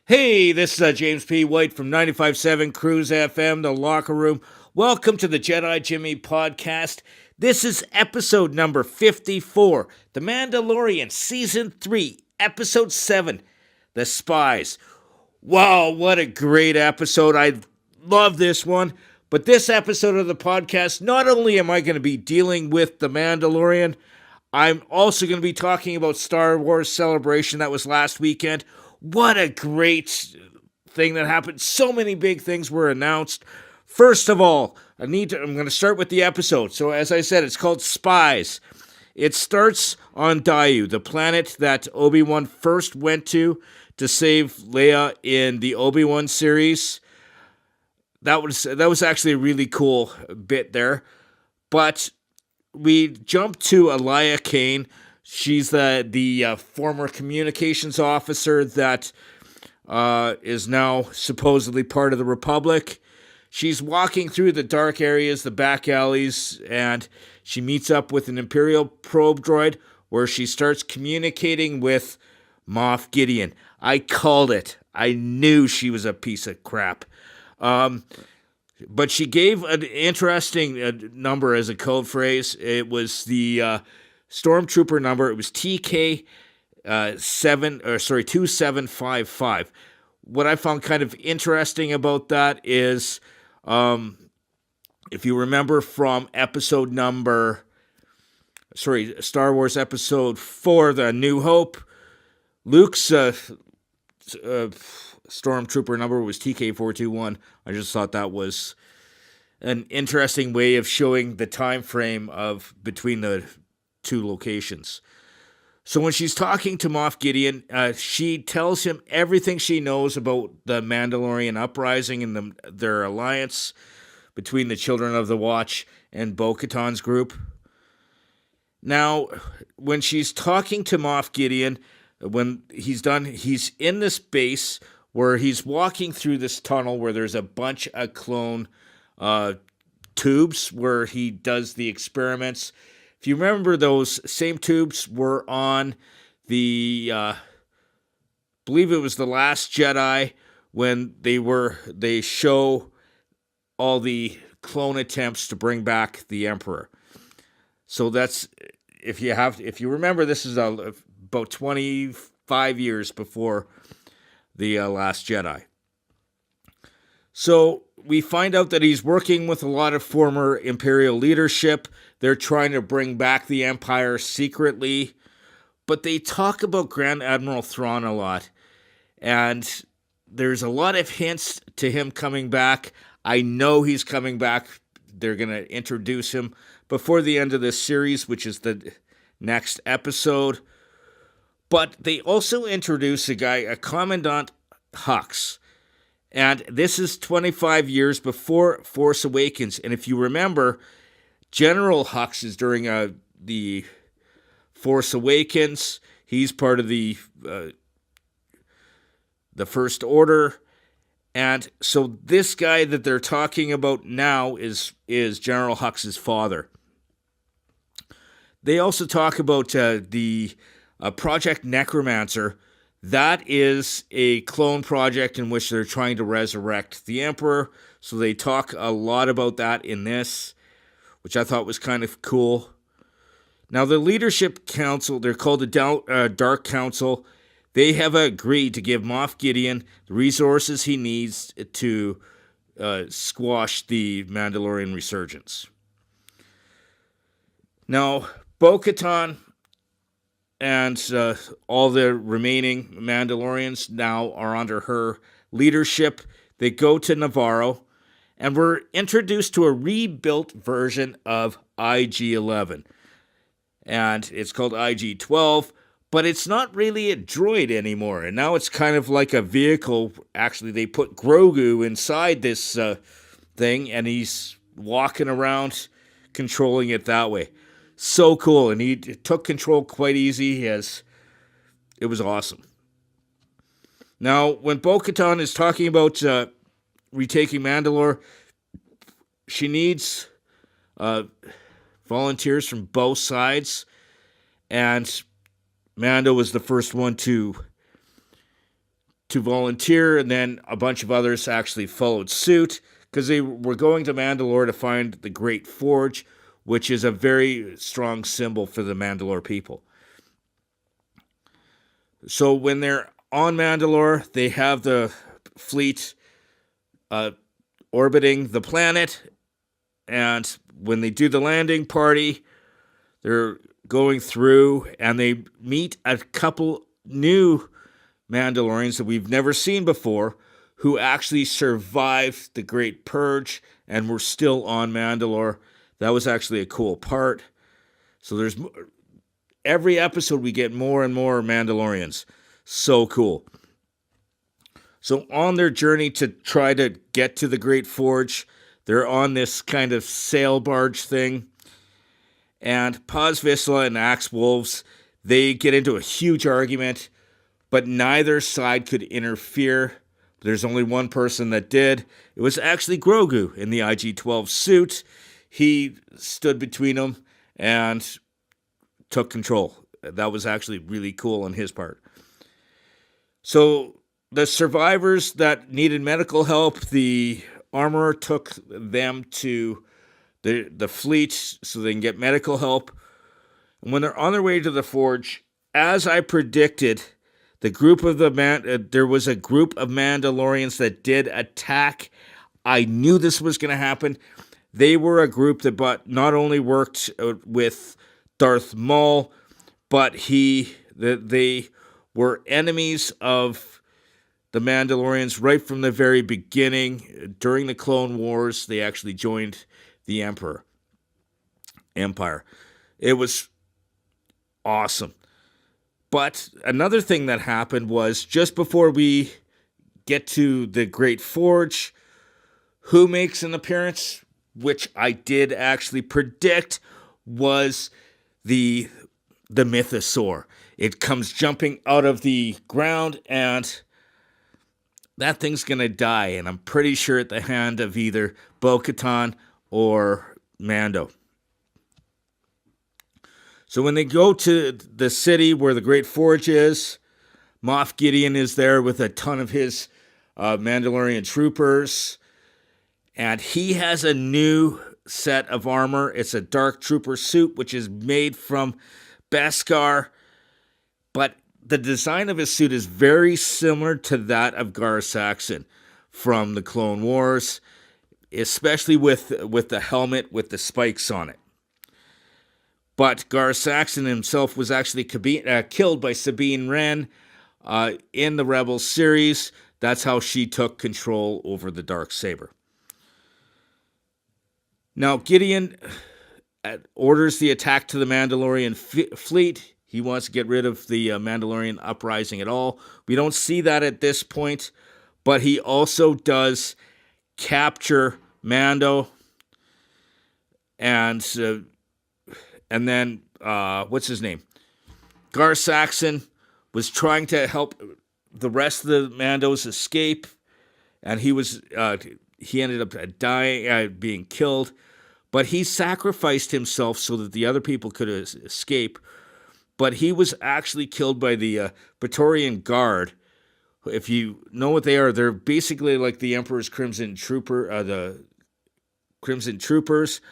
Hey, this is James P. White from 95.7 Cruise FM, The Locker Room. Welcome to the Jedi Jimmy podcast. This is episode number 54, The Mandalorian, Season 3, Episode 7, The Spies. Wow, what a great episode. I love this one. But this episode of the podcast, not only am I going to be dealing with The Mandalorian, I'm also going to be talking about Star Wars Celebration that was last weekend. What a great thing that happened. So many big things were announced. First of all, I'm going to start with the episode. So as I said, it's called Spies. It starts on Daiyu, the planet that Obi-Wan first went to save Leia in the Obi-Wan series. That was actually a really cool bit there. But we jump to Elia Kane. She's the former communications officer that is now supposedly part of the Republic. She's walking through the dark areas, the back alleys, and she meets up with an Imperial probe droid where she starts communicating with Moff Gideon. I called it. I knew she was a piece of crap. But she gave an interesting number as a code phrase. It was the Stormtrooper number. It was TK 2755. What I found kind of interesting about that is, if you remember from Star Wars Episode 4, The New Hope, Luke's Stormtrooper number was TK421. I just thought that was an interesting way of showing the time frame of between the two locations. So when she's talking to Moff Gideon, she tells him everything she knows about the Mandalorian uprising and their alliance between the Children of the Watch and Bo-Katan's group. Now, when she's talking to Moff Gideon, when he's done, he's in this base where he's walking through this tunnel where there's a bunch of clone tubes where he does the experiments. If you remember, those same tubes were on I believe it was The Last Jedi, when they show all the clone attempts to bring back the Emperor. So that's, if you remember, this is about 25 years before The Last Jedi. So we find out that he's working with a lot of former Imperial leadership. They're trying to bring back the Empire secretly. But they talk about Grand Admiral Thrawn a lot. And there's a lot of hints to him coming back. I know he's coming back. They're going to introduce him before the end of this series, which is the next episode. But they also introduce a Commandant Hux. And this is 25 years before Force Awakens. And if you remember, General Hux is during the Force Awakens. He's part of the First Order. And so this guy that they're talking about now is General Hux's father. They also talk about the Project Necromancer. That is a clone project in which they're trying to resurrect the Emperor. So they talk a lot about that in this, which I thought was kind of cool. Now, the Leadership Council, they're called the Dark Council. They have agreed to give Moff Gideon the resources he needs to squash the Mandalorian resurgence. Now, Bo-Katan and all the remaining Mandalorians now are under her leadership. They go to Navarro, and we're introduced to a rebuilt version of IG-11. And it's called IG-12, but it's not really a droid anymore. And now it's kind of like a vehicle. Actually, they put Grogu inside this thing, and he's walking around controlling it that way. So cool, and he took control quite easy. It was awesome. Now, when Bo-Katan is talking about retaking Mandalore, she needs volunteers from both sides, and Mando was the first one to to volunteer, and then a bunch of others actually followed suit because they were going to Mandalore to find the Great Forge, which is a very strong symbol for the Mandalore people. So when they're on Mandalore, they have the fleet orbiting the planet, and when they do the landing party, they're going through, and they meet a couple new Mandalorians that we've never seen before, who actually survived the Great Purge and were still on Mandalore. That was actually a cool part. So there's every episode we get more and more Mandalorians. So cool. So on their journey to try to get to the Great Forge, they're on this kind of sail barge thing. And Paz Vizsla and Axe Wolves, they get into a huge argument, but neither side could interfere. There's only one person that did. It was actually Grogu in the IG-12 suit. He stood between them and took control. That was actually really cool on his part. So the survivors that needed medical help, the armorer took them to the fleet so they can get medical help. And when they're on their way to the forge, as I predicted, there was a group of Mandalorians that did attack. I knew this was going to happen. They were a group that not only worked with Darth Maul, but they were enemies of the Mandalorians right from the very beginning. During the Clone Wars, they actually joined the Empire. It was awesome. But another thing that happened was just before we get to the Great Forge, who makes an appearance, which I did actually predict, was the Mythosaur. It comes jumping out of the ground, and that thing's going to die, and I'm pretty sure at the hand of either Bo-Katan or Mando. So when they go to the city where the Great Forge is, Moff Gideon is there with a ton of his Mandalorian troopers, and he has a new set of armor. It's a Dark Trooper suit, which is made from Beskar, but the design of his suit is very similar to that of Gar Saxon from the Clone Wars, especially with the helmet with the spikes on it. But Gar Saxon himself was actually killed by Sabine Wren in the Rebels series. That's how she took control over the Darksaber. Now, Gideon orders the attack to the Mandalorian fleet. He wants to get rid of the Mandalorian uprising at all. We don't see that at this point, but he also does capture Mando, and then what's his name? Gar Saxon was trying to help the rest of the Mandos escape, and he ended up dying, being killed. But he sacrificed himself so that the other people could escape. But he was actually killed by the Praetorian Guard. If you know what they are, they're basically like the Emperor's Crimson the Crimson Troopers.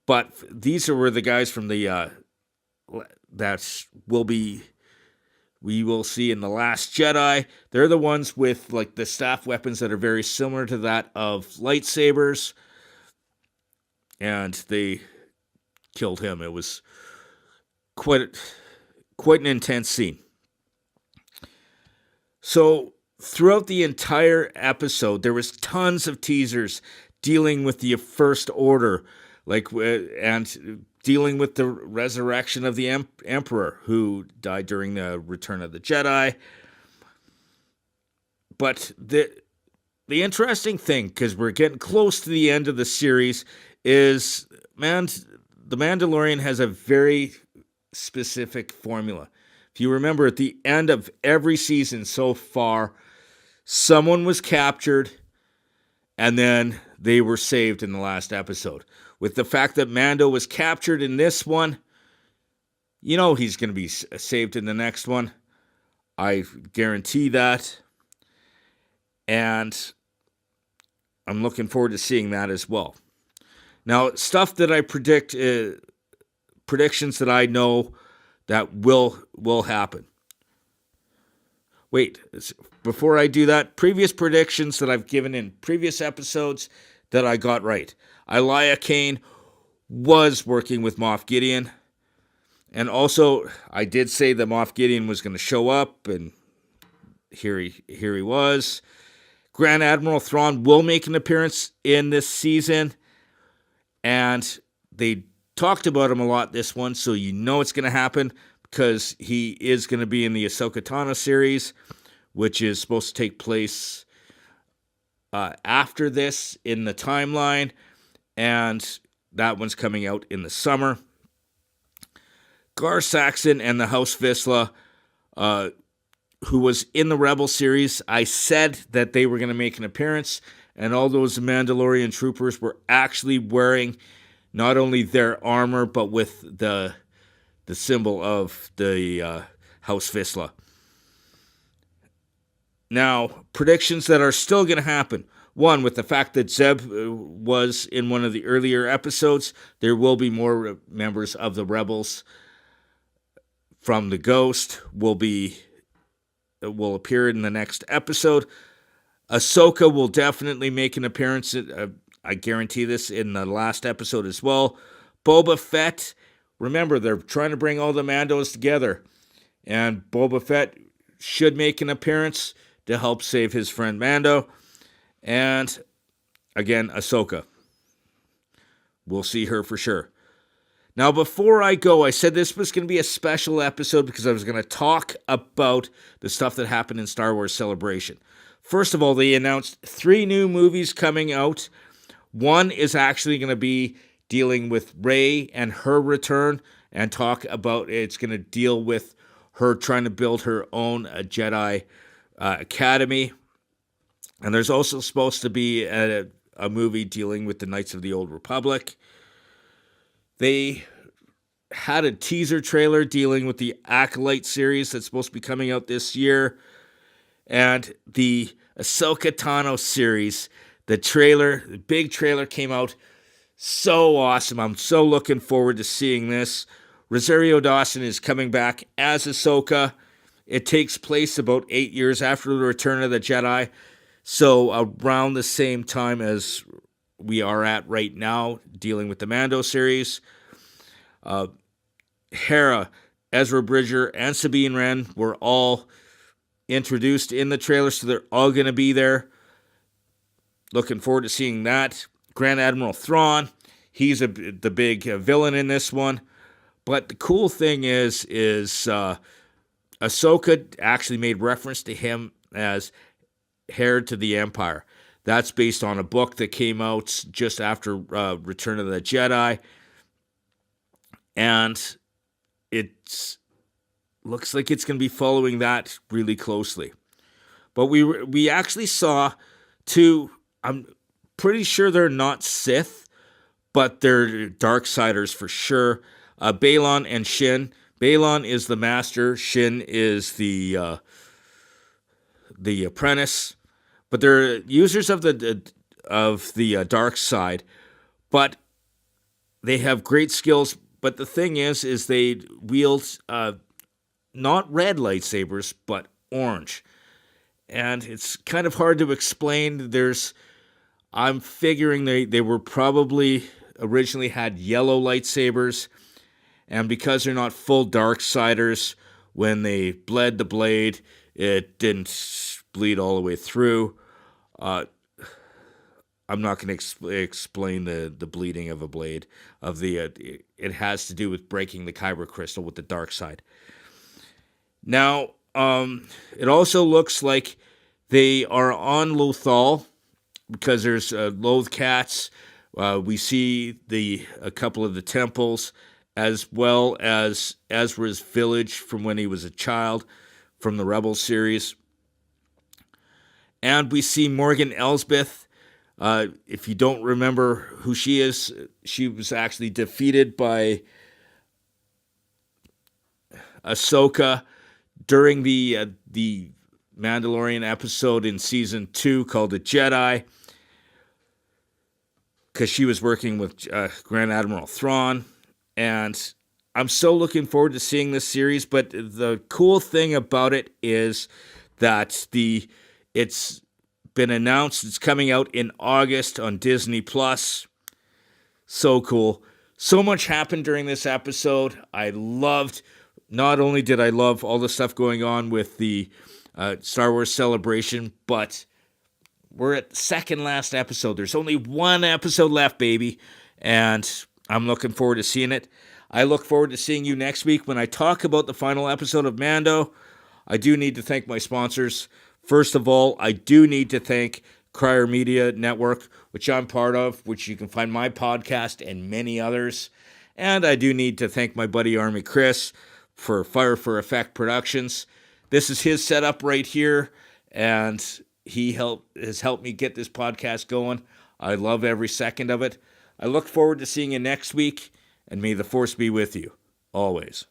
But these were the guys from the we will see in The Last Jedi. They're the ones with like the staff weapons that are very similar to that of lightsabers. And they killed him. It was quite an intense scene. So throughout the entire episode, there was tons of teasers dealing with the First Order, and dealing with the resurrection of the Emperor, who died during the Return of the Jedi. But the interesting thing, because we're getting close to the end of the series, is the Mandalorian has a very specific formula. If you remember, at the end of every season so far, someone was captured, and then they were saved in the last episode. With the fact that Mando was captured in this one, you know he's going to be saved in the next one. I guarantee that. and I'm looking forward to seeing that as well. Now, stuff that I predict, predictions that I know that will happen. Wait, before I do that, previous predictions that I've given in previous episodes that I got right. Elia Kane was working with Moff Gideon. And also, I did say that Moff Gideon was going to show up, and here he was. Grand Admiral Thrawn will make an appearance in this season, and they talked about him a lot this one, so you know it's going to happen because he is going to be in the Ahsoka Tano series, which is supposed to take place after this in the timeline, and that one's coming out in the summer. Gar Saxon and the House Vizsla, who was in the Rebel series, I said that they were going to make an appearance, and all those Mandalorian troopers were actually wearing not only their armor, but with the symbol of the House Vizsla. Now, predictions that are still going to happen. One, with the fact that Zeb was in one of the earlier episodes, there will be more members of the Rebels from the Ghost will appear in the next episode. Ahsoka will definitely make an appearance. I guarantee this in the last episode as well. Boba Fett, remember, they're trying to bring all the Mandos together, and Boba Fett should make an appearance to help save his friend Mando. And again, Ahsoka. We'll see her for sure. Now, before I go, I said this was going to be a special episode because I was going to talk about the stuff that happened in Star Wars Celebration. First of all, they announced 3 new movies coming out. One is actually going to be dealing with Rey and her return, and talk about it's going to deal with her trying to build her own Jedi academy. And there's also supposed to be a movie dealing with the Knights of the Old Republic. They had a teaser trailer dealing with the Acolyte series that's supposed to be coming out this year. And the Ahsoka Tano series, the big trailer came out. So awesome. I'm so looking forward to seeing this. Rosario Dawson is coming back as Ahsoka. It takes place about 8 years after the Return of the Jedi. So around the same time as we are at right now, dealing with the Mando series. Hera, Ezra Bridger, and Sabine Wren were all introduced in the trailer, so they're all going to be there. Looking forward to seeing that. Grand Admiral Thrawn, he's the big villain in this one. But the cool thing is Ahsoka actually made reference to him as heir to the Empire. That's based on a book that came out just after Return of the Jedi. And it looks like it's going to be following that really closely. But we actually saw 2, I'm pretty sure they're not Sith, but they're Darksiders for sure. Balon and Shin. Balon is the master. Shin is the apprentice. But they're users of the dark side. But they have great skills. But the thing is they wield not red lightsabers, but orange. And it's kind of hard to explain. I'm figuring they were probably originally had yellow lightsabers. And because they're not full Darksiders, when they bled the blade, it didn't bleed all the way through. I'm not going to explain the bleeding of a blade. It has to do with breaking the kyber crystal with the dark side. Now, it also looks like they are on Lothal because there's Loth Cats. We see a couple of the temples, as well as Ezra's village from when he was a child from the Rebel series. And we see Morgan Elsbeth. If you don't remember who she is, she was actually defeated by Ahsoka during the Mandalorian episode in season 2 called The Jedi, because she was working with Grand Admiral Thrawn, and I'm so looking forward to seeing this series. But the cool thing about it is that it's been announced it's coming out in August on Disney Plus. So cool. So much happened during this episode. Not only did I love all the stuff going on with the Star Wars Celebration, but we're at the second last episode. There's only one episode left, baby, and I'm looking forward to seeing it. I look forward to seeing you next week when I talk about the final episode of Mando. I do need to thank my sponsors. First of all, I do need to thank Crier Media Network, which I'm part of, which you can find my podcast and many others. And I do need to thank my buddy Army Chris for Fire for Effect Productions. This is his setup right here, and he has helped me get this podcast going. I love every second of it. I look forward to seeing you next week, and may the Force be with you, always.